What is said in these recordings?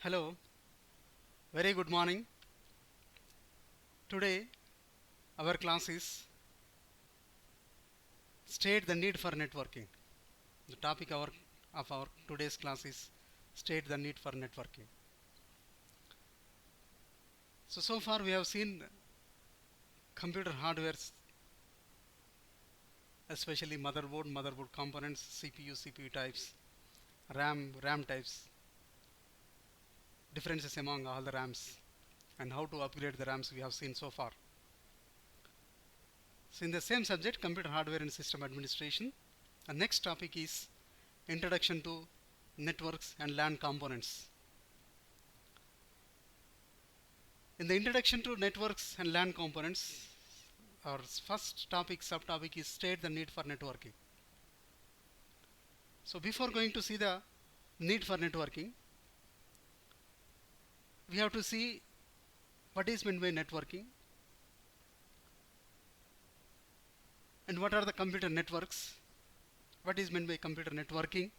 Hello, very good morning. Today our class is state the need for networking. The topic of our today's class is state the need for networking. So far we have seen computer hardwares, especially motherboard components, CPU types, RAM types, differences among all the RAMs, and how to upgrade the RAMs we have seen so far. So in the same subject, computer hardware and system administration, the next topic is introduction to networks and LAN components. In the introduction to networks and LAN components, our first subtopic is state the need for networking. So before going to see the need for networking, we have to see what is meant by networking and what are the computer networks, what is meant by computer networking,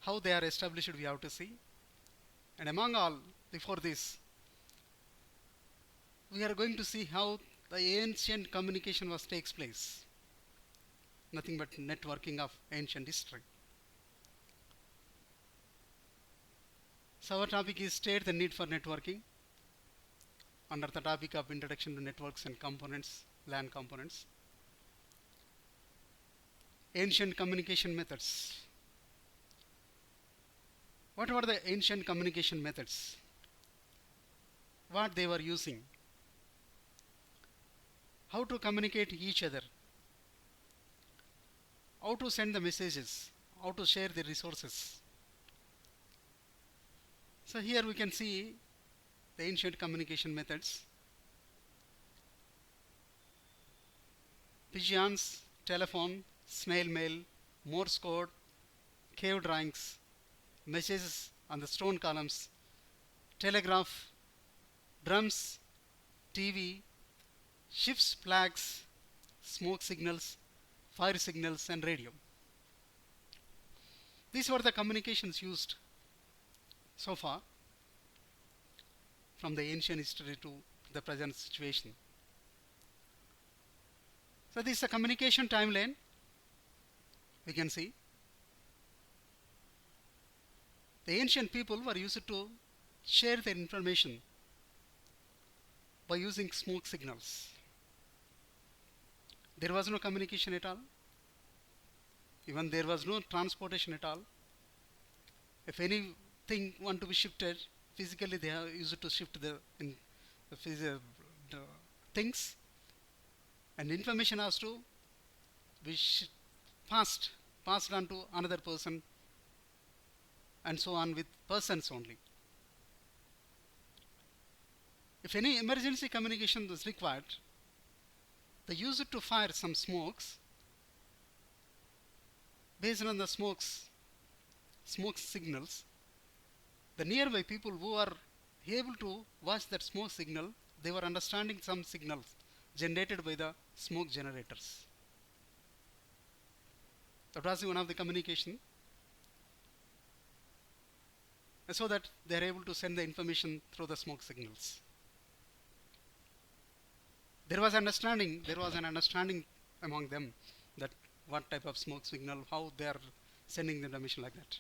how they are established we have to see, and among all, before this, we are going to see how the ancient communication takes place, nothing but networking of ancient history. So our topic is state the need for networking under the topic of introduction to networks and components, LAN components. Ancient communication methods. What were the ancient communication methods? What they were using? How to communicate each other? How to send the messages? How to share the resources? So here we can see the ancient communication methods. Pigeons, telephone, snail mail, Morse code, cave drawings, messages on the stone columns, telegraph, drums, TV, ships, flags, smoke signals, fire signals, and radio. These were the communications used so far from the ancient history to the present situation. So this is a communication timeline. We can see the ancient people were used to share their information by using smoke signals. There was no communication at all. Even there was no transportation at all. If anything want to be shifted, physically they are used to shift the things, and information has to be passed on to another person, and so on with persons only. If any emergency communication was required, they used to fire some smokes. Based on the smoke signals, the nearby people who are able to watch that smoke signal, they were understanding some signals generated by the smoke generators. That was one of the communication, so that they are able to send the information through the smoke signals. There was an understanding among them that what type of smoke signal, how they are sending the information like that.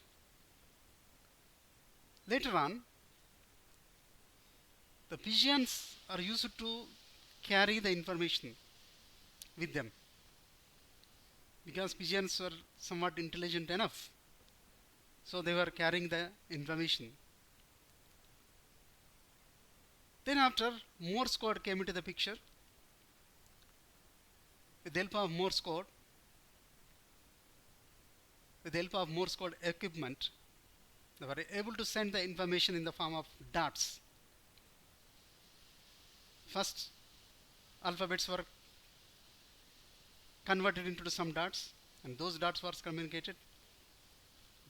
Later on, the pigeons are used to carry the information with them, because pigeons were somewhat intelligent enough, so they were carrying the information. Then after, Morse code came into the picture. With the help of Morse code equipment, they were able to send the information in the form of dots. First, alphabets were converted into some dots, and those dots were communicated.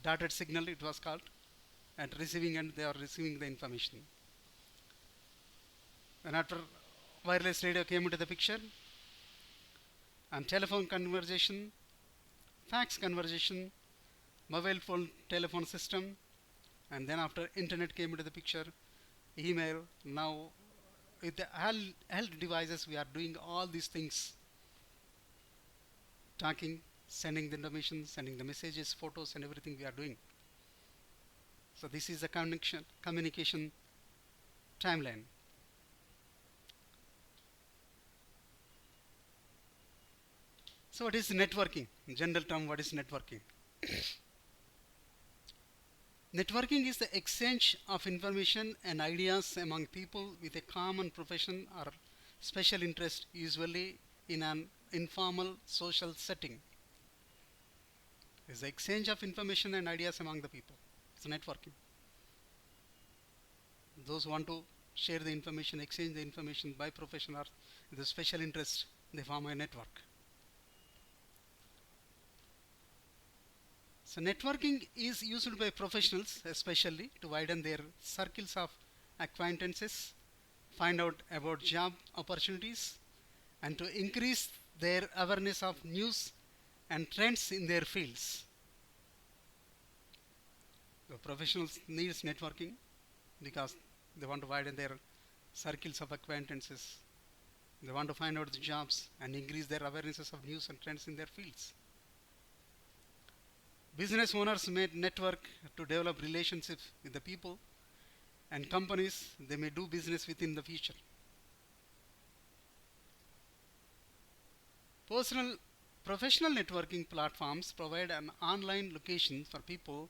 Dotted signal it was called, and receiving end they are receiving the information. Then after, wireless radio came into the picture, and telephone conversation, fax conversation, mobile phone telephone system, And then after internet came into the picture, email, now with the health devices we are doing all these things, talking, sending the information, sending the messages, photos and everything we are doing. So this is the communication timeline. So what is networking? In general term, what is networking? Networking is the exchange of information and ideas among people with a common profession or special interest, usually in an informal social setting. It's the exchange of information and ideas among the people. It's networking. Those who want to share the information, exchange the information by profession or with a special interest, they form a network. So networking is used by professionals especially to widen their circles of acquaintances, find out about job opportunities, and to increase their awareness of news and trends in their fields. The professionals needs networking because they want to widen their circles of acquaintances. They want to find out the jobs and increase their awarenesses of news and trends in their fields. Business owners may network to develop relationships with the people and companies they may do business with in the future. Professional networking platforms provide an online location for people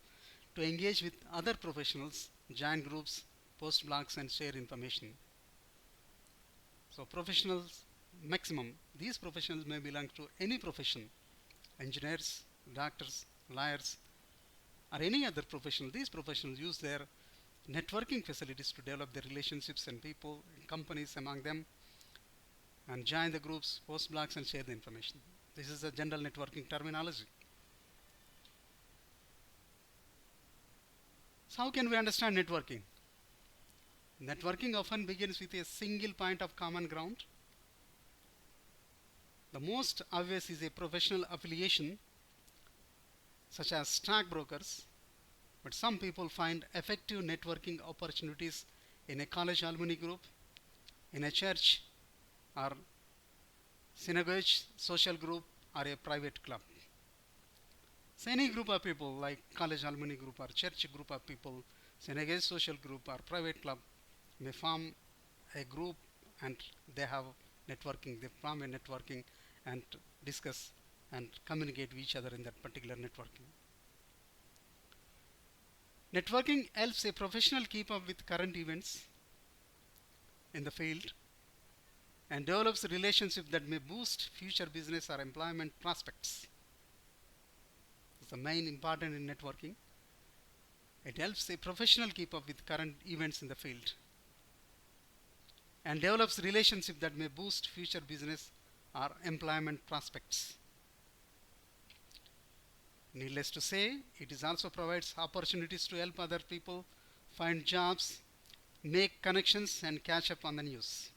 to engage with other professionals, join groups, post blogs and share information. So professionals maximum, these professionals may belong to any profession, engineers, doctors, lawyers or any other professional. These professionals use their networking facilities to develop their relationships and people and companies among them and join the groups, post blogs and share the information. This is a general networking terminology. So how can we understand networking? Networking often begins with a single point of common ground. The most obvious is a professional affiliation such as stockbrokers, but some people find effective networking opportunities in a college alumni group, in a church or synagogue social group or a private club. So any group of people like college alumni group or church group of people, synagogue social group or private club may form a group and they have networking, they form a networking and discuss and communicate with each other in that particular networking. Networking helps a professional keep up with current events in the field and develops relationships that may boost future business or employment prospects. It's the main important in networking. It helps a professional keep up with current events in the field and develops relationships that may boost future business or employment prospects. Needless to say, it is also provides opportunities to help other people find jobs, make connections and catch up on the news.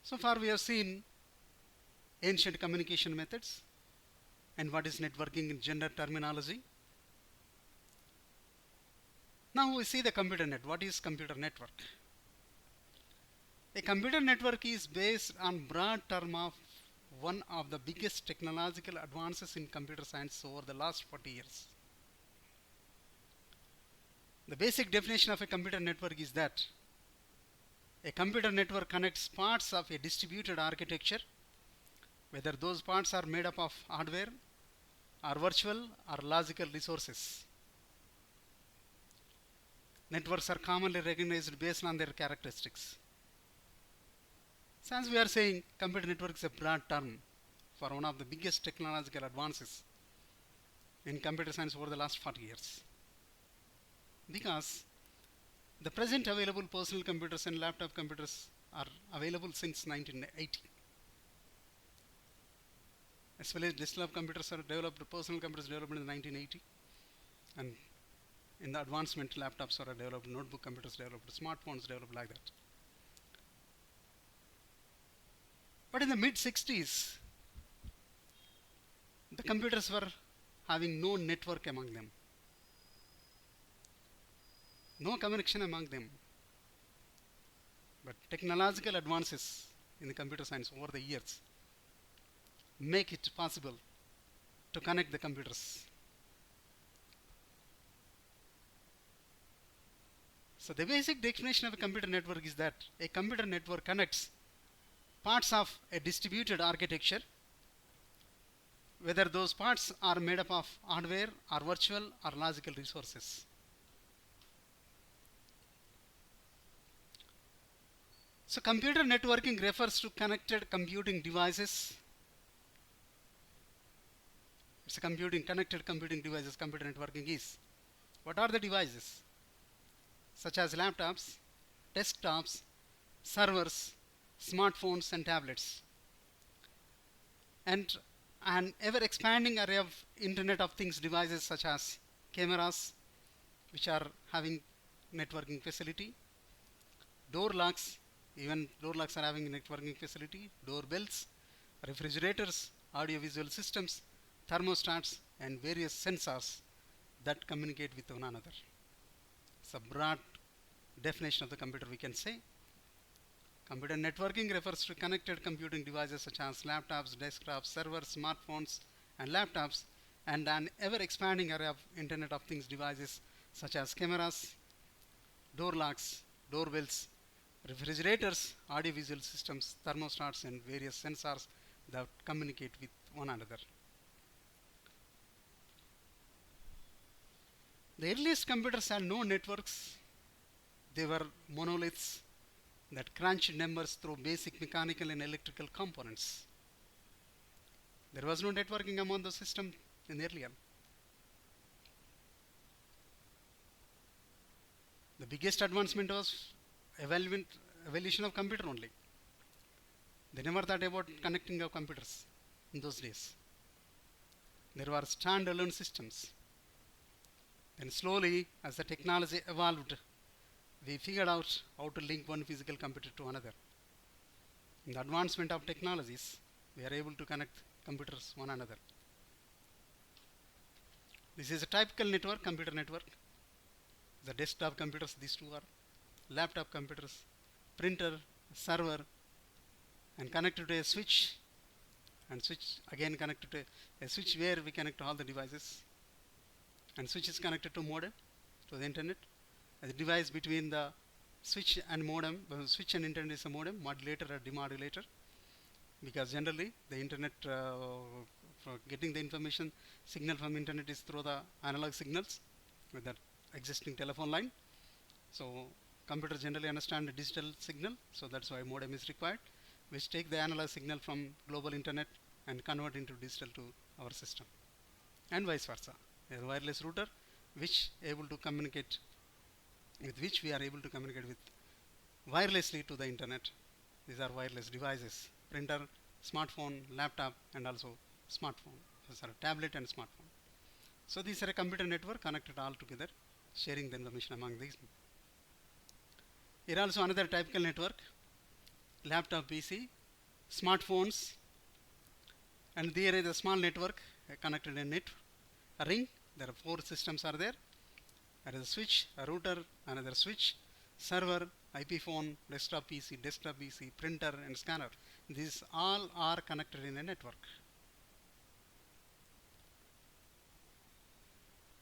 So far we have seen ancient communication methods and what is networking in general terminology. Now we see the computer net. What is computer network? A computer network is based on broad term of one of the biggest technological advances in computer science over the last 40 years. The basic definition of a computer network is that a computer network connects parts of a distributed architecture, whether those parts are made up of hardware or virtual or logical resources. Networks are commonly recognized based on their characteristics. So as we are saying, computer network is a broad term for one of the biggest technological advances in computer science over the last 40 years. Because the present available personal computers and laptop computers are available since 1980. As well as desktop computers are developed, personal computers developed in 1980, and in the advancement laptops are developed, notebook computers developed, smartphones developed like that. But in the mid 60s, The computers were having no network among them, no communication among them. But technological advances in the computer science over the years make it possible to connect the computers. So the basic definition of a computer network is that a computer network connects parts of a distributed architecture, whether those parts are made up of hardware or virtual or logical resources. So computer networking refers to connected computing devices. It's a connected computing devices computer networking is. What are the devices? Such as laptops, desktops, servers, smartphones and tablets. And an ever expanding array of Internet of Things devices such as cameras, which are having networking facility, door locks, even door locks are having networking facility, doorbells, refrigerators, audiovisual systems, thermostats and various sensors that communicate with one another. It's a broad definition of the computer, we can say. Computer networking refers to connected computing devices such as laptops, desktops, servers, smartphones and laptops, and an ever expanding array of Internet of Things devices such as cameras, door locks, doorbells, refrigerators, audiovisual systems, thermostats and various sensors that communicate with one another. The earliest computers had no networks. They were monoliths that crunched numbers through basic mechanical and electrical components. There was no networking among the system in earlier. The biggest advancement was evolution of computer only. They never thought about connecting of computers in those days. There were standalone systems. Then slowly, as the technology evolved, we figured out how to link one physical computer to another. In the advancement of technologies, we are able to connect computers one another. This is a typical network, computer network. The desktop computers, these two are laptop computers, printer, server, and connected to a switch, and switch again connected to a switch where we connect all the devices, and switch is connected to modem, to the internet. The device between the switch and modem, switch and internet is a modem, modulator or demodulator, because generally the internet, for getting the information signal from internet is through the analog signals with that existing telephone line. So computer generally understand the digital signal, so that's why modem is required, which take the analog signal from global internet and convert into digital to our system, and vice versa. A wireless router which able to communicate, with which we are able to communicate with wirelessly to the internet. These are wireless devices: printer, smartphone, laptop, and also smartphone. These are a tablet and smartphone. So these are a computer network connected all together, sharing the information among these. Here also another typical network: laptop, PC, smartphones, and there is a small network connected in it, a ring. There are 4 systems are there. There is a switch, a router, another switch, server, IP phone, desktop PC, printer and scanner. These all are connected in a network.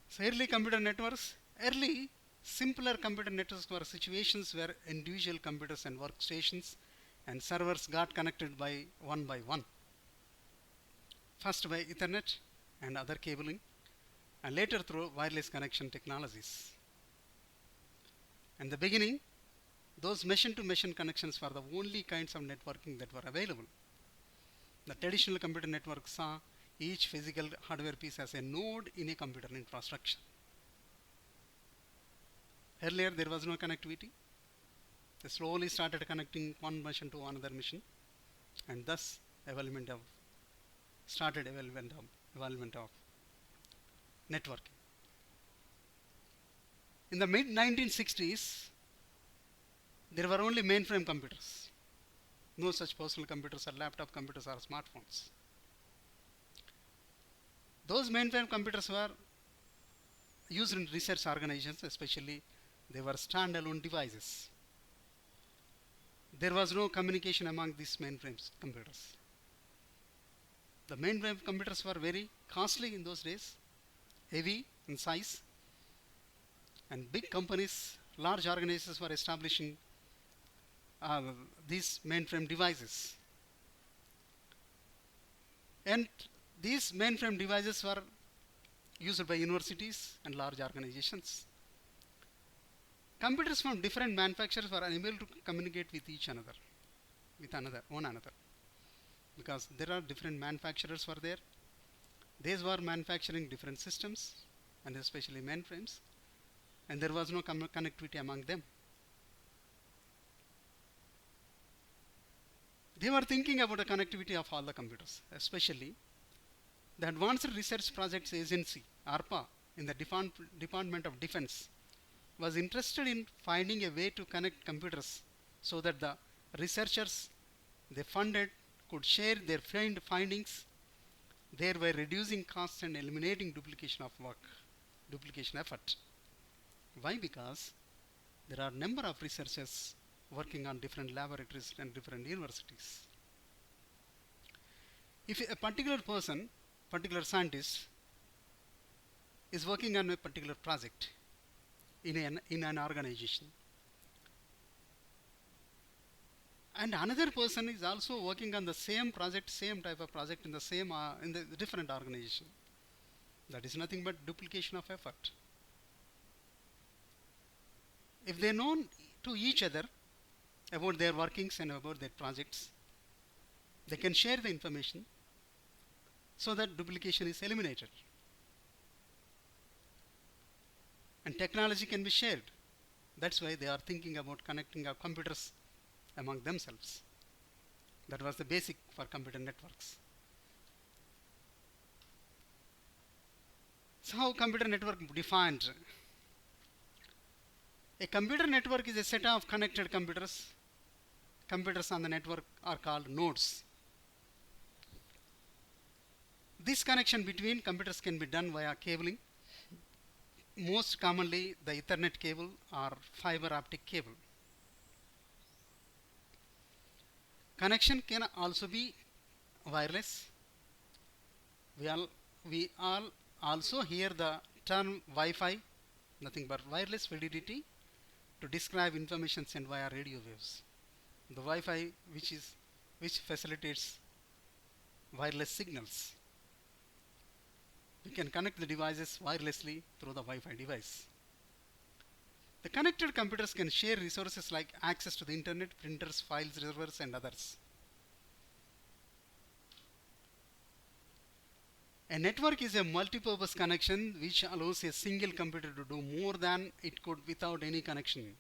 So early computer networks, early simpler computer networks were situations where individual computers and workstations and servers got connected by one. First by Ethernet and other cabling, and later through wireless connection technologies. In the beginning, those machine-to-machine connections were the only kinds of networking that were available. The traditional computer network saw each physical hardware piece as a node in a computer infrastructure. Earlier, there was no connectivity. They slowly started connecting one machine to another machine, and thus evolvement of networking. In the mid 1960s, there were only mainframe computers. No such personal computers or laptop computers or smartphones. Those mainframe computers were used in research organizations, especially they were standalone devices. There was no communication among these mainframe computers. The mainframe computers were very costly in those days, heavy in size, and big companies, large organizations were establishing uh, these mainframe devices. And these mainframe devices were used by universities and large organizations. Computers from different manufacturers were unable to communicate with one another, because there are different manufacturers were there. These were manufacturing different systems, and especially mainframes, and there was no connectivity among them. They were thinking about the connectivity of all the computers, especially the Advanced Research Projects Agency, ARPA, in the Department of Defense, was interested in finding a way to connect computers so that the researchers they funded could share their findings, thereby reducing costs and eliminating duplication of work, duplication effort. Why? Because there are a number of researchers working on different laboratories and different universities. If a particular scientist is working on a particular project in an organization, and another person is also working on the same project, same type of project in the different organization, that is nothing but duplication of effort. If they know to each other about their workings and about their projects, they can share the information so that duplication is eliminated, and technology can be shared. That's why they are thinking about connecting our computers among themselves. That was the basic for computer networks. So how computer network defined? A computer network is a set of connected computers. Computers on the network are called nodes. This connection between computers can be done via cabling. Most commonly the Ethernet cable or fiber optic cable. Connection can also be wireless. We all also hear the term Wi-Fi, nothing but wireless validity, to describe information sent via radio waves. The Wi-Fi which facilitates wireless signals. We can connect the devices wirelessly through the Wi-Fi device. The connected computers can share resources like access to the internet, printers, file servers, and others. A network is a multi-purpose connection which allows a single computer to do more than it could without any connection.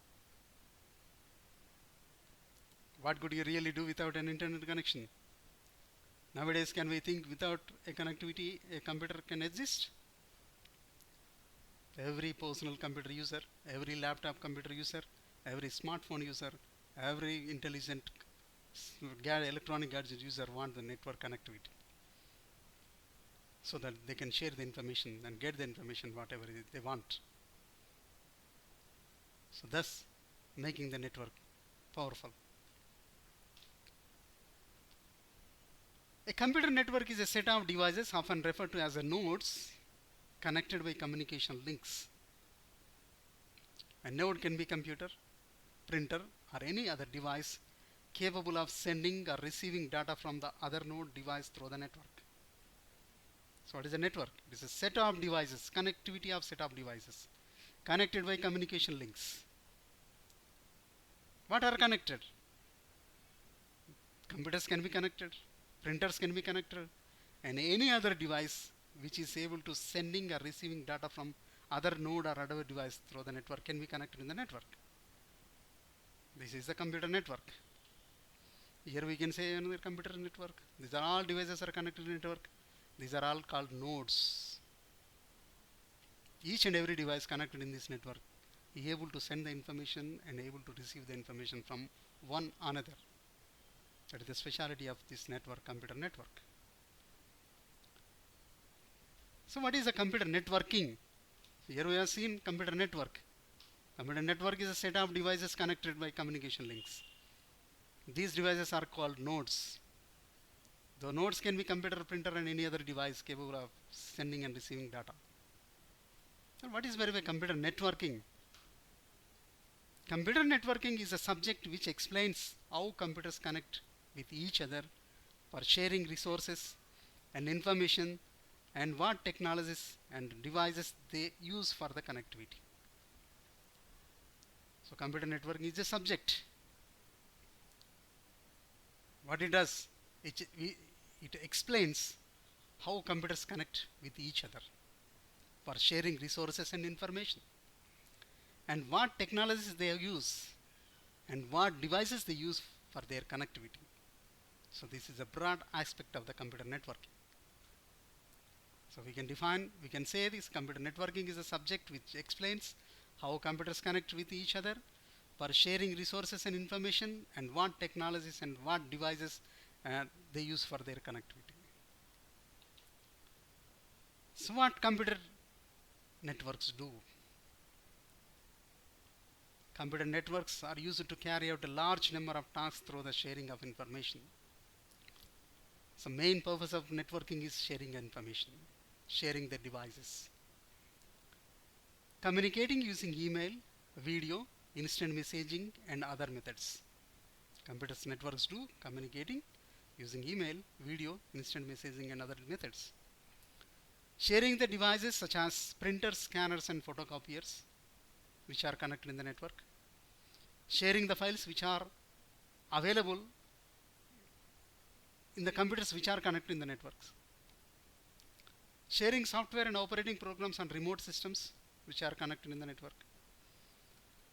What could you really do without an internet connection? Nowadays, can we think without a connectivity a computer can exist? Every personal computer user, every laptop computer user, every smartphone user, every intelligent electronic gadget user want the network connectivity, so that they can share the information and get the information whatever they want. So thus making the network powerful. A computer network is a set of devices often referred to as the nodes connected by communication links. A node can be computer, printer, or any other device capable of sending or receiving data from the other node device through the network. So what is a network? It is a set of devices, connectivity of set of devices connected by communication links. What are connected? Computers can be connected, printers can be connected, and any other device which is able to sending or receiving data from other node or other device through the network can be connected in the network. This is the computer network. Here we can say another computer network. These are all devices are connected to the network. These are all called nodes. Each and every device connected in this network is able to send the information and able to receive the information from one another. That is the speciality of this network, computer network. So what is a computer networking? Here we have seen computer network. Computer network is a set of devices connected by communication links. These devices are called nodes. The nodes can be computer, printer and any other device capable of sending and receiving data. So what is meant by computer networking? Computer networking is a subject which explains how computers connect with each other for sharing resources and information and what technologies and devices they use for the connectivity. So computer networking is a subject. What it does, it explains how computers connect with each other for sharing resources and information and what technologies they use and what devices they use for their connectivity. So this is a broad aspect of the computer networking. So we can say this computer networking is a subject which explains how computers connect with each other for sharing resources and information and what technologies and what devices they use for their connectivity. So what computer networks do? Computer networks are used to carry out a large number of tasks through the sharing of information. So main purpose of networking is sharing information, sharing the devices. Communicating using email, video, instant messaging and other methods. Computers networks do communicating using email, video, instant messaging and other methods. Sharing the devices such as printers, scanners and photocopiers which are connected in the network. Sharing the files which are available in the computers which are connected in the networks. Sharing software and operating programs on remote systems which are connected in the network.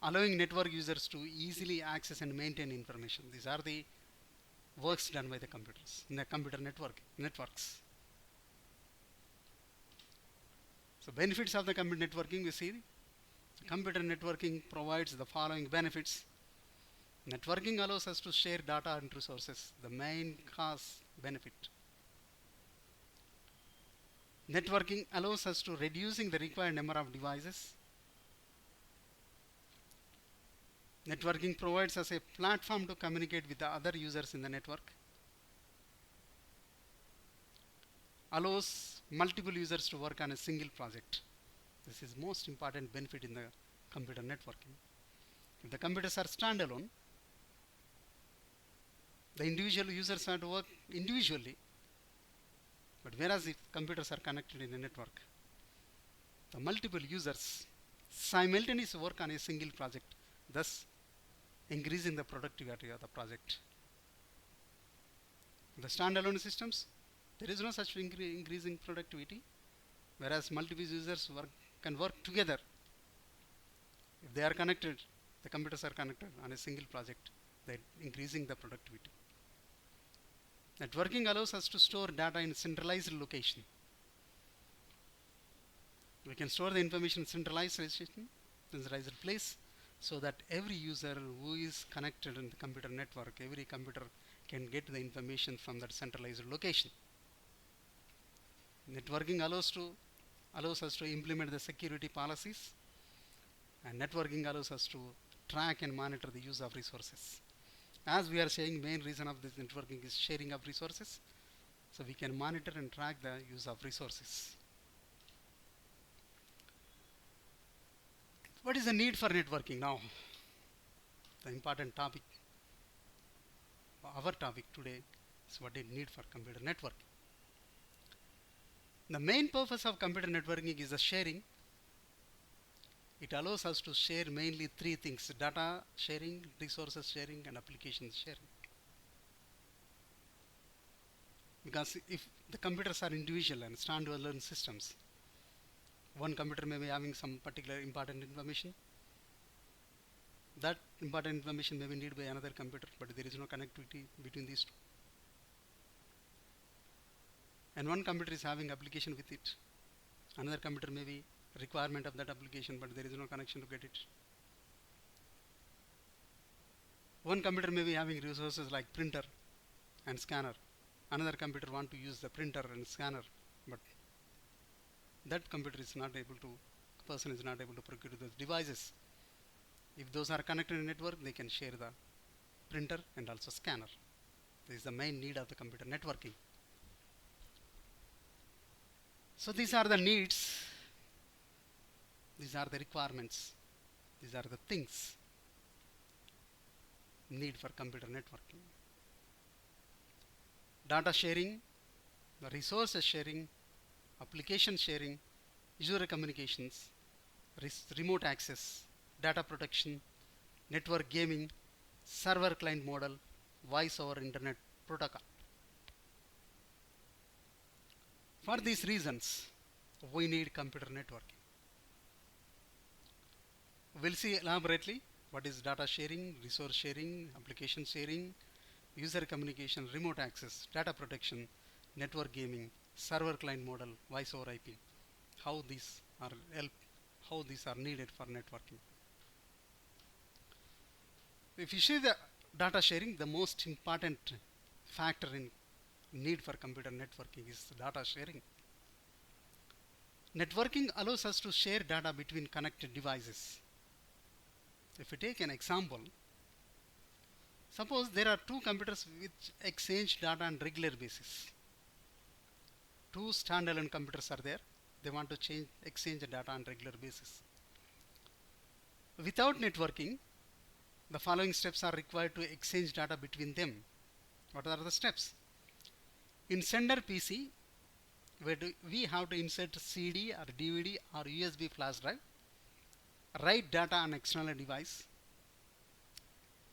Allowing network users to easily access and maintain information. These are the works done by the computers in the computer networks. So benefits of the computer networking, we see computer networking provides the following benefits. Networking allows us to share data and resources, the main cause benefit. Networking allows us to reducing the required number of devices. Networking provides us a platform to communicate with the other users in the network. Allows multiple users to work on a single project. This is most important benefit in the computer networking. If the computers are standalone, the individual users have to work individually. But whereas if computers are connected in a network, the multiple users simultaneously work on a single project, thus increasing the productivity of the project. In the standalone systems, there is no such increasing productivity, whereas multiple users can work together. If they are connected, the computers are connected on a single project, they are increasing the productivity. Networking allows us to store data in a centralized location. We can store the information in centralized place, so that every user who is connected in the computer network, every computer can get the information from that centralized location. Networking allows us to implement the security policies, and networking allows us to track and monitor the use of resources. As we are saying, main reason of this networking is sharing of resources, so we can monitor and track the use of resources. What is the need for networking now? The important topic, our topic today, is what is need for computer networking. The main purpose of computer networking is the sharing. It allows us to share mainly three things: data sharing, resources sharing and applications sharing. Because if the computers are individual and standalone systems, one computer may be having some particular important information. That important information may be needed by another computer, but there is no connectivity between these two. And one computer is having application with it. Another computer may be requirement of that application, but there is no connection to get it. One computer may be having resources like printer and scanner. Another computer want to use the printer and scanner, but that computer is not able to, person is not able to procure those devices. If those are connected in network, they can share the printer and also scanner. This is the main need of the computer networking. So these are the needs, these are the requirements, these are the things need for computer networking. Data sharing, the resources sharing, application sharing, user communications, remote access, data protection, network gaming, server client model, voice over internet protocol. For these reasons, we need computer networking. We'll see elaborately what is data sharing, resource sharing, application sharing, user communication, remote access, data protection, network gaming, server client model, voice over IP, how these are needed for networking. If you see the data sharing, the most important factor in need for computer networking is data sharing. Networking allows us to share data between connected devices. If we take an example, suppose there are two computers which exchange data on regular basis. Two standalone computers are there. They want to exchange the data on regular basis. Without networking, the following steps are required to exchange data between them. What are the steps? In sender PC, we have to insert CD or DVD or USB flash drive, write data on external device,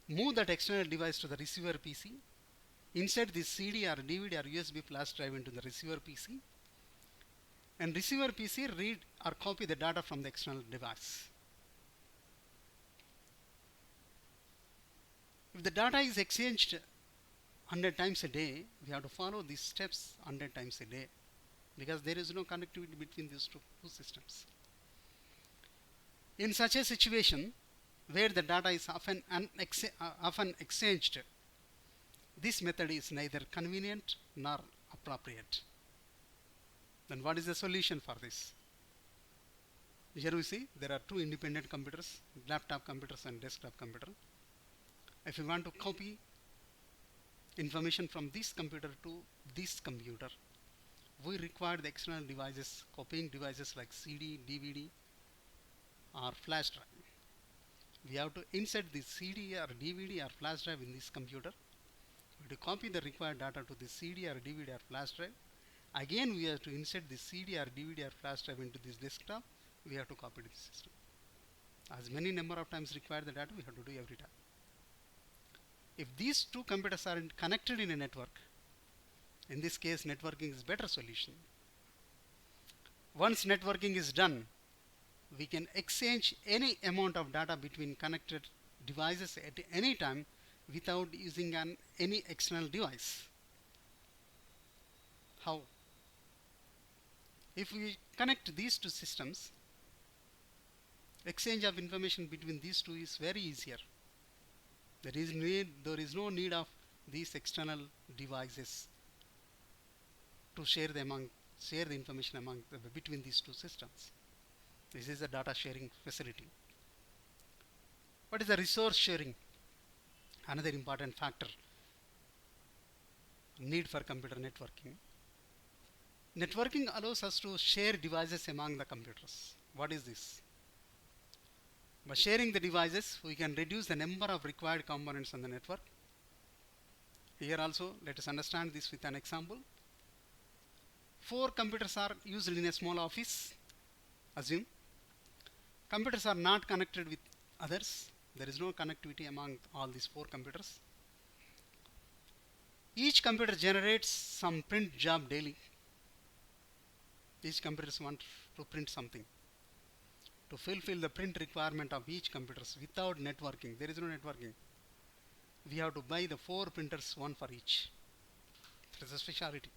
move that external device to the receiver PC, insert the CD or DVD or USB flash drive into the receiver PC, and receiver PC read or copy the data from the external device. If the data is exchanged 100 times a day, we have to follow these steps 100 times a day, because there is no connectivity between these two systems. In such a situation where the data is often exchanged, this method is neither convenient nor appropriate. Then what is the solution for this? Here we see there are two independent computers, laptop computers and desktop computer. If you want to copy information from this computer to this computer, we require the external devices, copying devices like CD, DVD or flash drive. We have to insert the CD or DVD or flash drive in this computer. We have to copy the required data to the CD or DVD or flash drive. Again, we have to insert the CD or DVD or flash drive into this desktop. We have to copy to the system. As many number of times required the data, we have to do every time. If these two computers are connected in a network, in this case networking is better solution. Once networking is done, we can exchange any amount of data between connected devices at any time without using any external device. How? If we connect these two systems, exchange of information between these two is very easier. There is no need of these external devices to share the information between these two systems. This is a data sharing facility. What is the resource sharing? Another important factor need for computer networking. Networking allows us to share devices among the computers. What is this? By sharing the devices, we can reduce the number of required components on the network. Here also, let us understand this with an example. 4 computers are used in a small office. Assume computers are not connected with others. There is no connectivity among all these 4 computers. Each computer generates some print job daily. Each computer wants to print something. To fulfill the print requirement of each computer without networking, there is no networking. We have to buy the 4 printers, one for each. That is a speciality.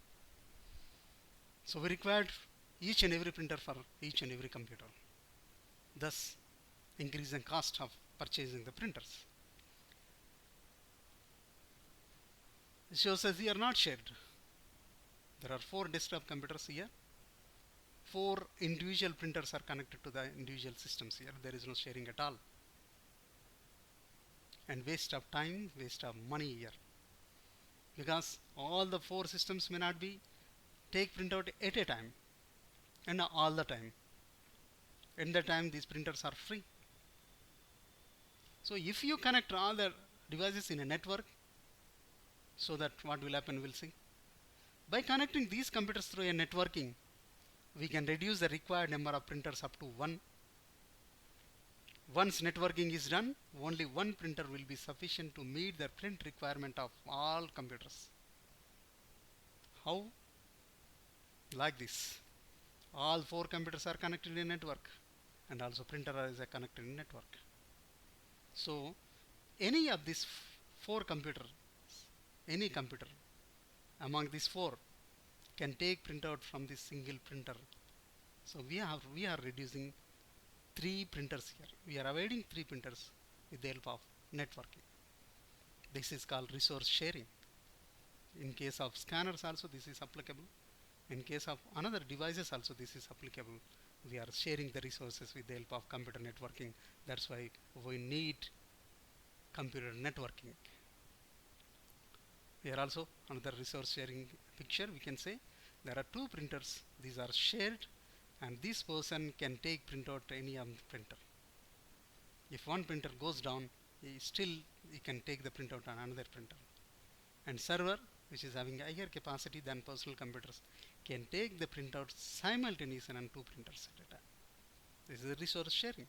So we required each and every printer for each and every computer, thus increasing cost of purchasing the printers. It shows us here not shared. There are 4 desktop computers here, 4 individual printers are connected to the individual systems here. There is no sharing at all. And waste of time, waste of money here. Because all the 4 systems may not be take printout at a time and all the time. In the time these printers are free. So if you connect all the devices in a network, so that what will happen we'll see. By connecting these computers through a networking, we can reduce the required number of printers up to 1. Once networking is done, only one printer will be sufficient to meet the print requirement of all computers. How? Like this. All 4 computers are connected in a network, and also printer is connected in network. So any of these 4 computers, any computer among these 4 can take printout from this single printer. So we are reducing 3 printers here. We are avoiding 3 printers with the help of networking. This is called resource sharing. In case of scanners also this is applicable. In case of another devices also this is applicable. We are sharing the resources with the help of computer networking. That's why we need computer networking. Here also another resource sharing picture. We can say there are 2 printers. These are shared, and this person can take printout any of the printer. If one printer goes down, he can take the printout on another printer. And server, which is having higher capacity than personal computers, can take the printout simultaneously on 2 printers at a time. This is the resource sharing.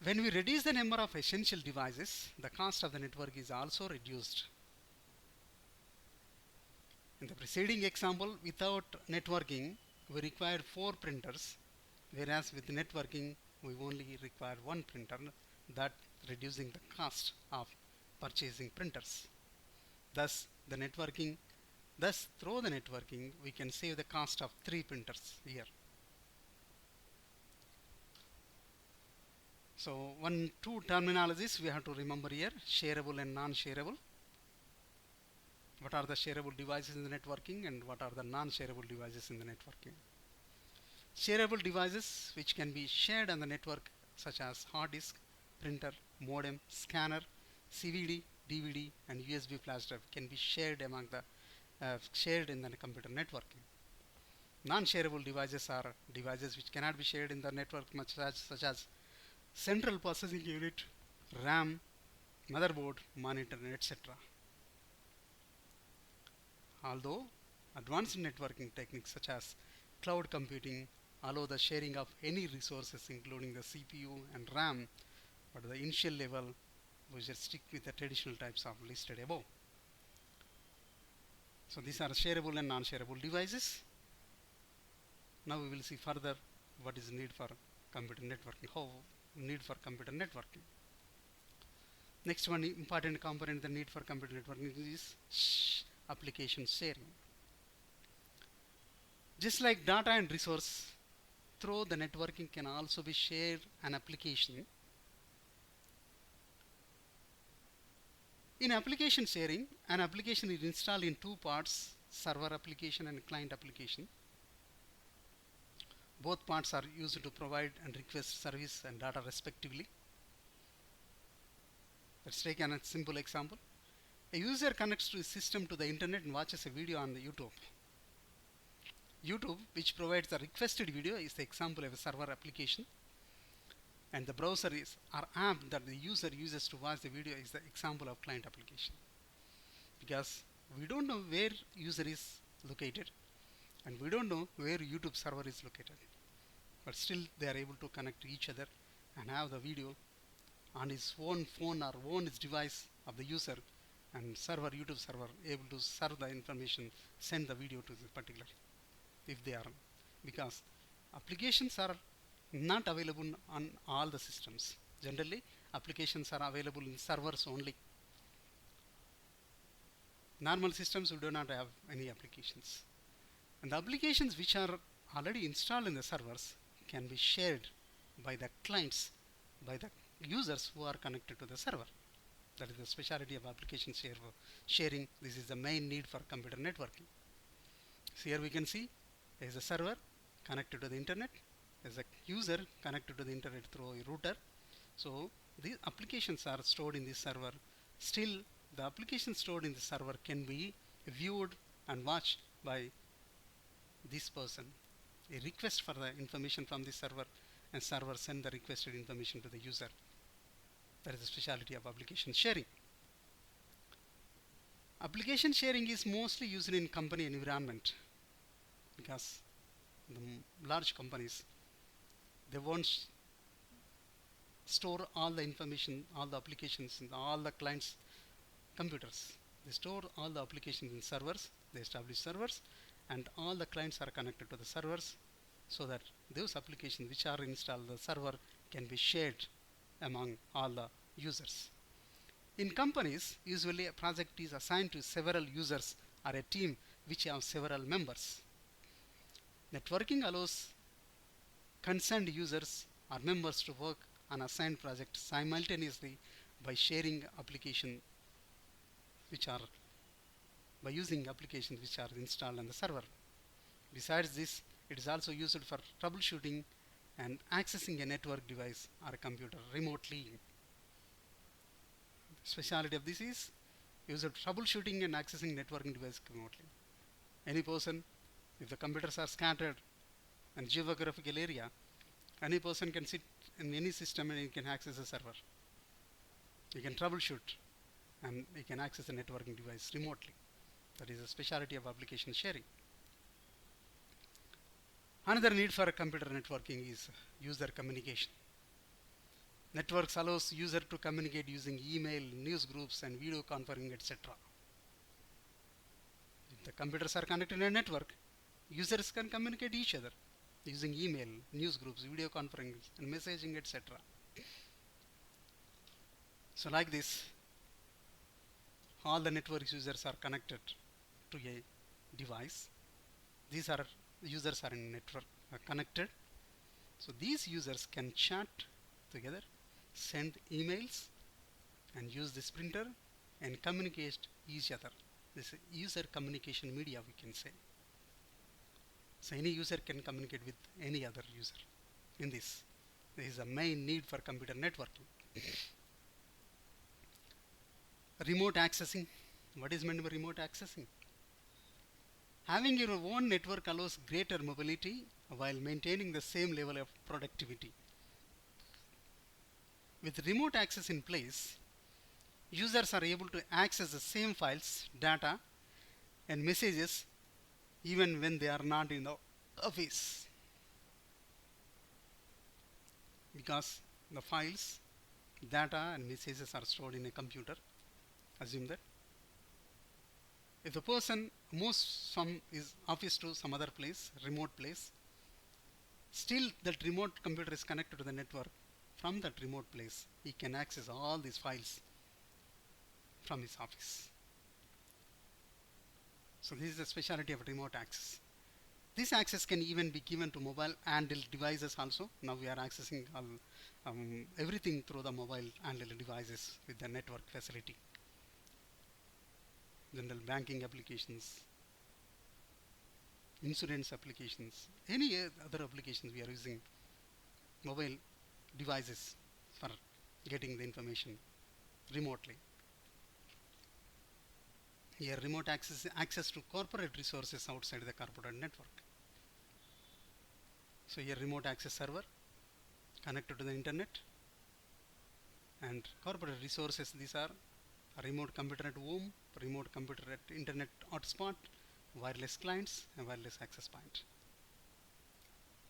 When we reduce the number of essential devices, the cost of the network is also reduced. In the preceding example, without networking, we required 4 printers, whereas with networking, we only require 1 printer, that reducing the cost of purchasing printers. Thus, through the networking, we can save the cost of 3 printers here. So, 2 terminologies we have to remember here: shareable and non-shareable. What are the shareable devices in the networking, and what are the non-shareable devices in the networking? Shareable devices which can be shared on the network, such as hard disk, printer, modem, scanner, CVD, DVD, and USB flash drive, can be shared among the shared in the computer networking. Non-shareable devices are devices which cannot be shared in the network, such as central processing unit, RAM, motherboard, monitor, etc. Although advanced networking techniques such as cloud computing allow the sharing of any resources including the CPU and RAM, but at the initial level we should stick with the traditional types of listed above. So these are shareable and non-shareable devices. Now we will see further what is need for computer networking, how need for computer networking. Next one important component the need for computer networking is application sharing. Just like data and resource, through the networking can also be shared an application. In application sharing, an application is installed in 2 parts: server application and client application. Both parts are used to provide and request service and data respectively. Let's take a simple example. A user connects to a system to the internet and watches a video on the YouTube. YouTube, which provides the requested video, is the example of a server application, and the browser is or app that the user uses to watch the video is the example of client application. Because we don't know where user is located, and we don't know where YouTube server is located, but still they are able to connect to each other and have the video on his own phone or own device of the user, and YouTube server able to serve the information, send the video to the particular, if they are, because applications are not available on all the systems. Generally applications are available in servers only. Normal systems we do not have any applications, and the applications which are already installed in the servers can be shared by the clients, by the users who are connected to the server. That is the specialty of application sharing. This is the main need for computer networking. So here we can see there is a server connected to the internet, there is a user connected to the internet through a router. So these applications are stored in this server. Still, the application stored in the server can be viewed and watched by this person. A request for the information from the server, and server send the requested information to the user. That is the specialty of application sharing. Application sharing is mostly used in company environment because the large companies, they won't store all the information, all the applications in all the clients' computers. They store all the applications in servers. They establish servers, and all the clients are connected to the servers, so that those applications which are installed on the server can be shared among all the users. In companies, usually a project is assigned to several users or a team which have several members. Networking allows concerned users or members to work on assigned project simultaneously by sharing application which are by using applications which are installed on the server. Besides this, it is also used for troubleshooting and accessing a network device or a computer remotely. The specialty of this is used for troubleshooting and accessing networking device remotely. Any person, if the computers are scattered in geographical area, any person can sit in any system and he can access a server. He can troubleshoot and he can access a networking device remotely. That is a specialty of application sharing. Another need for computer networking is user communication. Networks allows user to communicate using email, news groups, and video conferencing, etc. If the computers are connected in a network, users can communicate each other using email, news groups, video conferencing, and messaging, etc. So like this, all the network users are connected to a device. These are users are in network connected. So these users can chat together, send emails, and use this printer and communicate each other. This is user communication media, we can say. So any user can communicate with any other user in this. This is the main need for computer networking. Remote accessing. What is meant by remote accessing? Having your own network allows greater mobility while maintaining the same level of productivity. With remote access in place, users are able to access the same files, data, and messages even when they are not in the office. Because the files, data, and messages are stored in a computer. Assume that if the person moves from his office to some other place, remote place, still that remote computer is connected to the network. From that remote place, he can access all these files from his office. So this is the specialty of remote access. This access can even be given to mobile handheld devices also. Now we are accessing everything through the mobile handheld devices with the network facility. General banking applications, insurance applications, any other applications we are using mobile devices for getting the information remotely. Here remote access to corporate resources outside the corporate network. So here remote access server connected to the internet, and corporate resources, these are a remote computer at home, remote computer at internet hotspot, wireless clients, and wireless access point.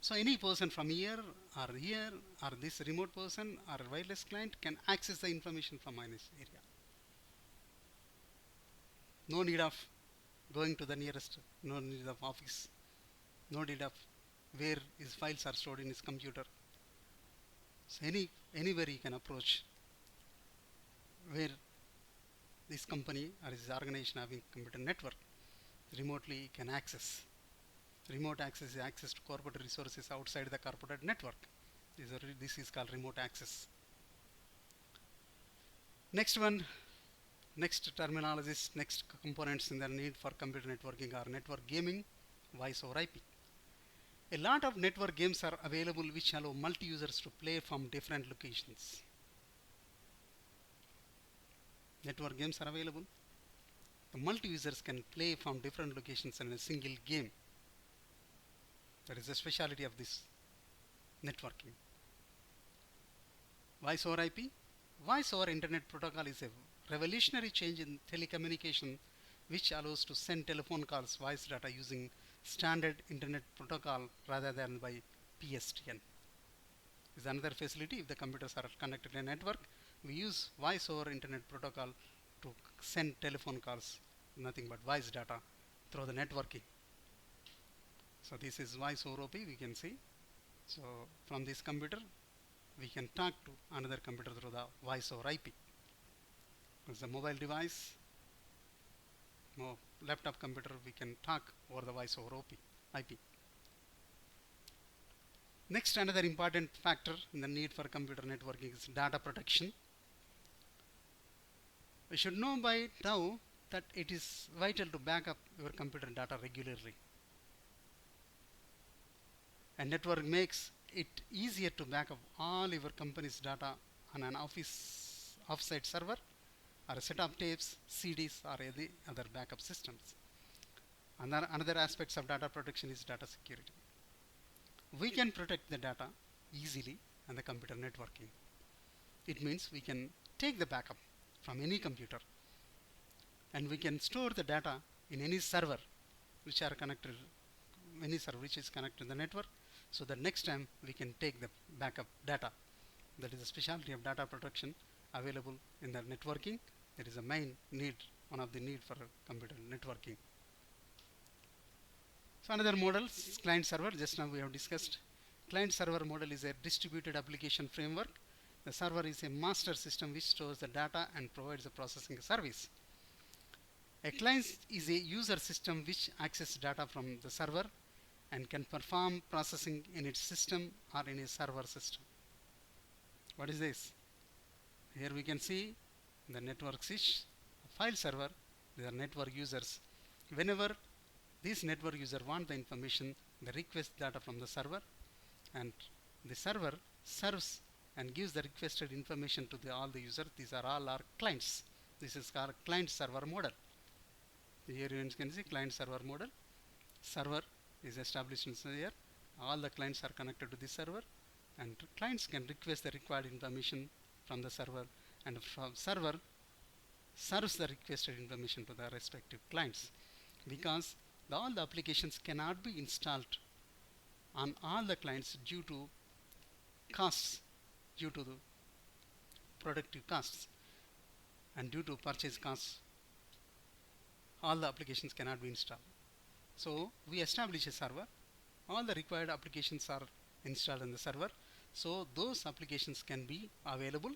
So any person from here or this remote person or wireless client can access the information from this area. No need of going to the nearest, no need of office, no need of where his files are stored in his computer. So anywhere he can approach where this company or this organization having computer network remotely can access. Remote access is access to corporate resources outside the corporate network. This is called remote access. Next terminologies, next components in the need for computer networking are network gaming voice over IP. A lot of network games are available which allow multi-users to play from different locations. Network games are available. The multi-users can play from different locations in a single game. That is the specialty of this networking. Voice over IP. Voice over Internet Protocol is a revolutionary change in telecommunication which allows to send telephone calls, voice data using standard Internet Protocol rather than by PSTN. This is another facility. If the computers are connected to a network, we use voice over Internet Protocol to send telephone calls, nothing but voice data through the networking. So this is voice over IP, we can see. So from this computer we can talk to another computer through the voice over IP. It's a mobile device, laptop computer, we can talk over the voice over IP. Next, another important factor in the need for computer networking is data protection. We should know by now that it is vital to back up your computer data regularly. A network makes it easier to back up all your company's data on an offsite server or a set of tapes, CDs or any other backup systems. Another aspects of data protection is data security. We can protect the data easily on the computer networking. It means we can take the backup from any computer and we can store the data in any server which are connected, any server which is connected to the network, so that next time we can take the backup data. That is the specialty of data protection available in the networking. That is a main need, one of the need for computer networking. So another model is client server. Just now we have discussed. Client server model is a distributed application framework. The server is a master system which stores the data and provides a processing service. A client is a user system which accesses data from the server and can perform processing in its system or in a server system. What is this? Here we can see the network switch, file server. They are network users. Whenever this network user want the information, they request data from the server, and the server serves and gives the requested information to all the users. These are all our clients. This is called client server model. Here you can see client server model. Server is established in here. All the clients are connected to this server, and clients can request the required information from the server, and from server serves the requested information to the respective clients. Because all the applications cannot be installed on all the clients due to costs, due to the productive costs, and due to purchase costs, all the applications cannot be installed. So we establish a server. All the required applications are installed in the server. So those applications can be available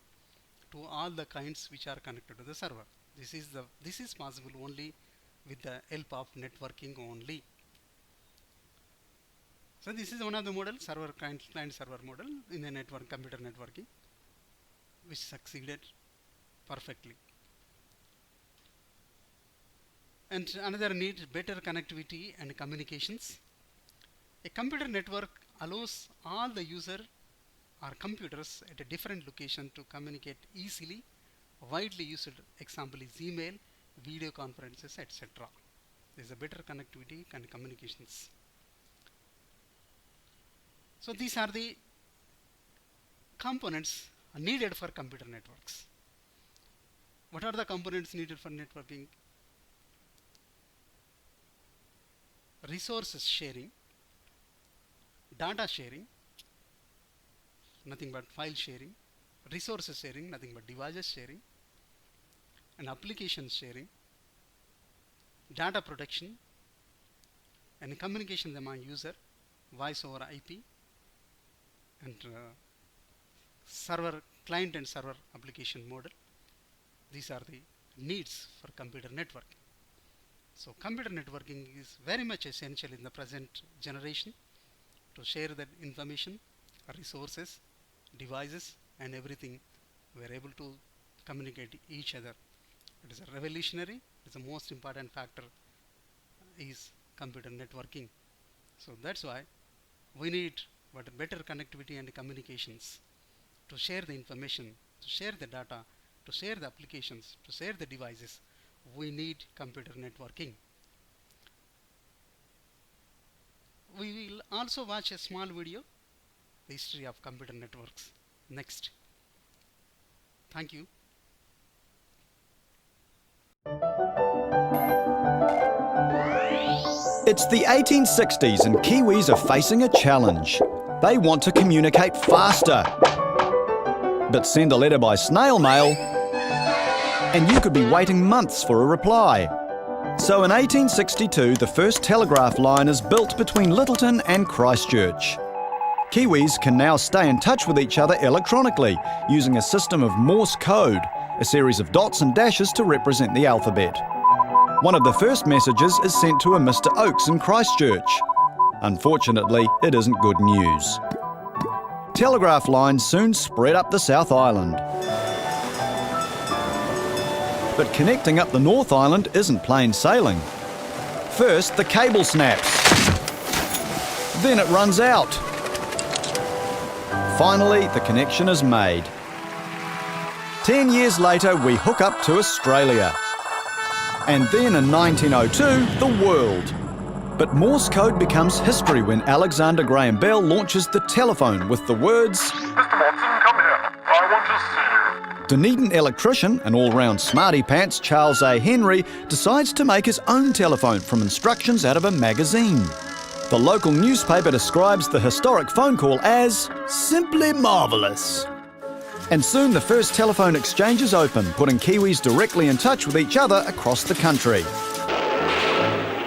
to all the clients which are connected to the server. This is possible only with the help of networking only. So this is one of the model, server client server model in the network, computer networking, which succeeded perfectly. And another need, better connectivity and communications. A computer network allows all the user or computers at a different location to communicate easily. Widely used example is email, video conferences, etc. There is a better connectivity and communications. So these are the components needed for computer networks. What are the components needed for networking? Resources sharing, data sharing, nothing but file sharing, resources sharing, nothing but devices sharing, and application sharing, data protection, and communication among user, voice over IP, and server client and server application model. These are the needs for computer networking. So computer networking is very much essential in the present generation to share that information, resources, devices, and everything. We are able to communicate each other. It is a revolutionary. It is the most important factor is computer networking. So that's why we need better connectivity and communications to share the information, to share the data, to share the applications, to share the devices. We need computer networking. We will also watch a small video, the history of computer networks, next. Thank you. It's the 1860s and Kiwis are facing a challenge. They want to communicate faster, but send a letter by snail mail and you could be waiting months for a reply. So in 1862, the first telegraph line is built between Lyttelton and Christchurch. Kiwis can now stay in touch with each other electronically using a system of Morse code, a series of dots and dashes to represent the alphabet. One of the first messages is sent to a Mr. Oakes in Christchurch. Unfortunately, it isn't good news. Telegraph lines soon spread up the South Island. But connecting up the North Island isn't plain sailing. First, the cable snaps. Then it runs out. Finally, the connection is made. 10 years later, we hook up to Australia. And then in 1902, the world. But Morse code becomes history when Alexander Graham Bell launches the telephone with the words, "Mr. Watson, come here. I want to see you." Dunedin electrician and all-round smarty pants Charles A. Henry decides to make his own telephone from instructions out of a magazine. The local newspaper describes the historic phone call as simply marvellous. And soon the first telephone exchanges open, putting Kiwis directly in touch with each other across the country.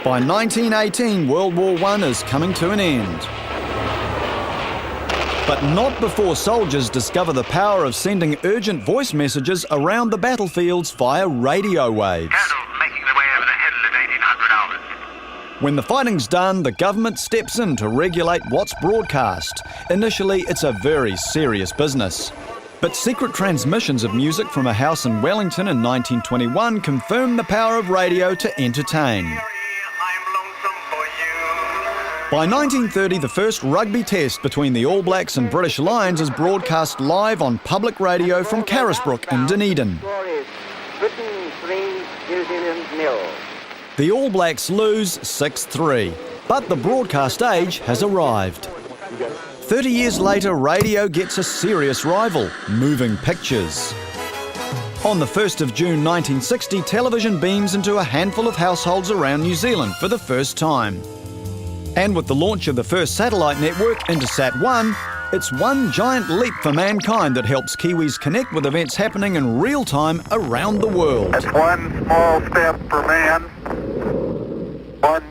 By 1918, World War I is coming to an end. But not before soldiers discover the power of sending urgent voice messages around the battlefields via radio waves. Cattle making their way over the hill at 1800 hours. When the fighting's done, the government steps in to regulate what's broadcast. Initially, it's a very serious business. But secret transmissions of music from a house in Wellington in 1921 confirm the power of radio to entertain. By 1930, the first rugby test between the All Blacks and British Lions is broadcast live on public radio from Carisbrook in Dunedin. Britain 3, New Zealand 0. The All Blacks lose 6-3, but the broadcast age has arrived. 30 years later, radio gets a serious rival, moving pictures. On the 1st of June 1960, television beams into a handful of households around New Zealand for the first time. And with the launch of the first satellite network, Intersat-1, it's one giant leap for mankind that helps Kiwis connect with events happening in real time around the world. It's one small step for man, one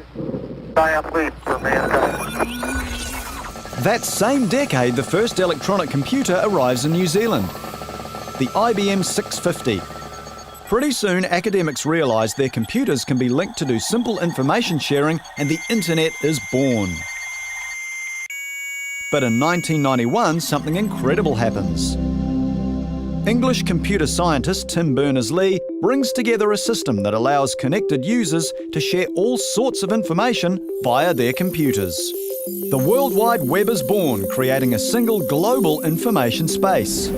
giant leap for mankind. That same decade, the first electronic computer arrives in New Zealand, the IBM 650. Pretty soon, academics realise their computers can be linked to do simple information sharing, and the internet is born. But in 1991, something incredible happens. English computer scientist Tim Berners-Lee brings together a system that allows connected users to share all sorts of information via their computers. The World Wide Web is born, creating a single global information space.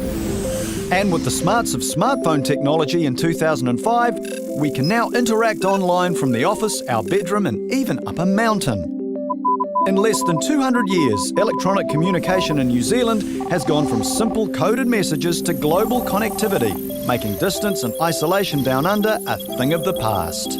And with the smarts of smartphone technology in 2005, we can now interact online from the office, our bedroom, and even up a mountain. In less than 200 years, electronic communication in New Zealand has gone from simple coded messages to global connectivity, making distance and isolation down under a thing of the past.